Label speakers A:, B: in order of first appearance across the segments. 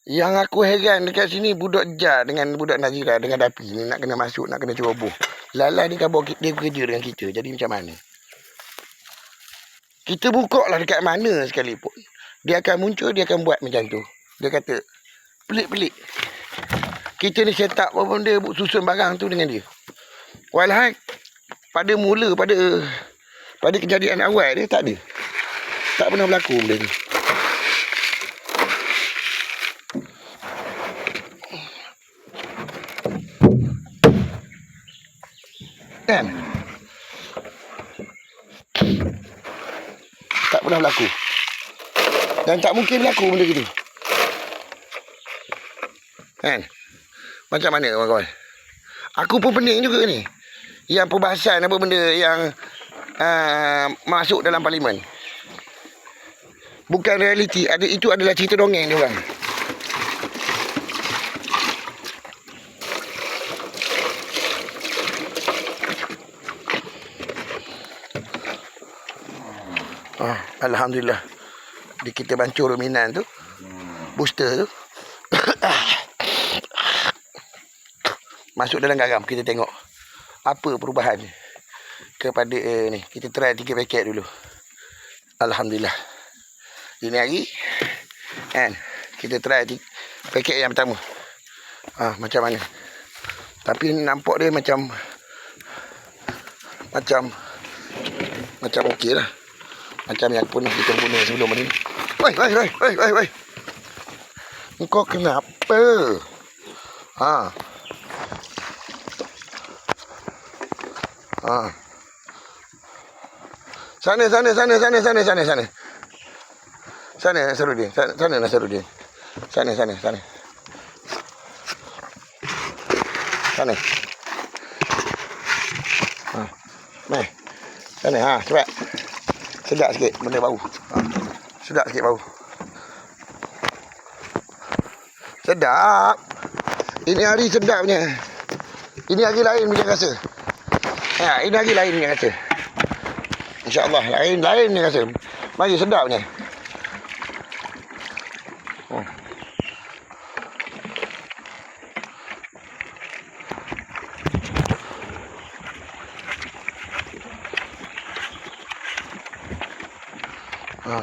A: Yang aku heran dekat sini budak Jar dengan budak Nazira dengan Dapi ni nak kena masuk, nak kena ceroboh. Lala ni kan dia kerja dengan kita. Jadi macam mana? Kita buka lah dekat mana sekalipun. Dia akan muncul, dia akan buat macam tu. Dia kata, pelik-pelik. Kita ni set up apa benda, susun barang tu dengan dia. Walhal, pada mula, pada kejadian awal dia, tak ada. Tak pernah berlaku benda ni. Kan? Tak pernah berlaku. Dan tak mungkin berlaku benda gitu. Kan? Macam mana kawan-kawan? Aku pun pening juga ni. Yang perbahasan apa benda yang masuk dalam parlimen. Bukan realiti. Itu adalah cerita dongeng dia orang. Alhamdulillah. Kita bancur ruminan tu. Booster tu. Masuk dalam garam. Kita tengok apa perubahan kepada ni. Kita try 3 paket dulu. Alhamdulillah. Ini hari kan, kita try paket yang pertama. Macam mana. Tapi nampak dia macam okey lah. Macam yang kita punya sebelum ni. Woi. Engkau kenapa? Sana Nasruddin. Sana Nasruddin. Sana. Mai. Sana cepat. Sedap sikit benda bau. Sedap sikit bau. Sedap. Ini hari sedapnya. Ini hari lain punya rasa. Ini hari lain punya rasa. InsyaAllah lain punya rasa. Mari sedapnya.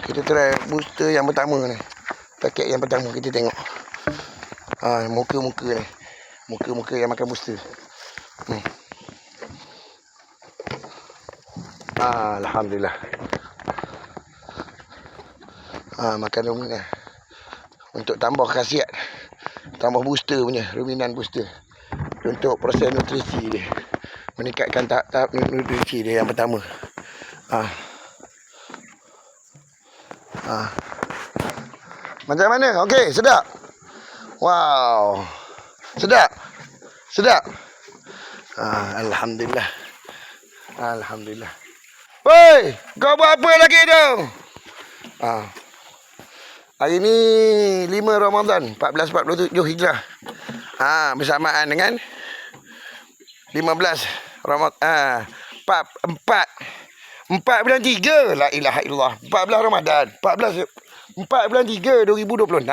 A: Kita try booster yang pertama ni. Paket yang pertama kita tengok. Muka-muka ni. Muka-muka yang makan booster. Alhamdulillah. Makan ruminan. Untuk tambah khasiat. Tambah booster punya. Ruminan booster. Untuk proses nutrisi dia. Meningkatkan tahap nutrisi dia yang pertama. Macam mana? Okey, sedap. Wow. Sedap. Alhamdulillah. Woi, kau buat apa lagi tu? Hari ni 5 Ramadan 1447 Hijrah. Bersamaan dengan 15 Ramadan. 4 bulan 3. La ilaha illallah. 14 Ramadan. 4 bulan 3 2026.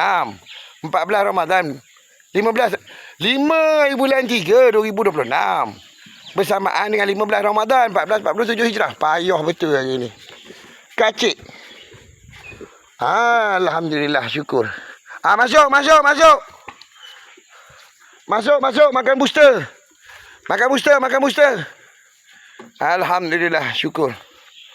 A: 14 Ramadan. 5 bulan 3 2026. Bersamaan dengan 15 Ramadan 1447 Hijrah. Payah betul hari ni. Kacik. Alhamdulillah, syukur. Masuk. Masuk makan booster. Alhamdulillah, syukur.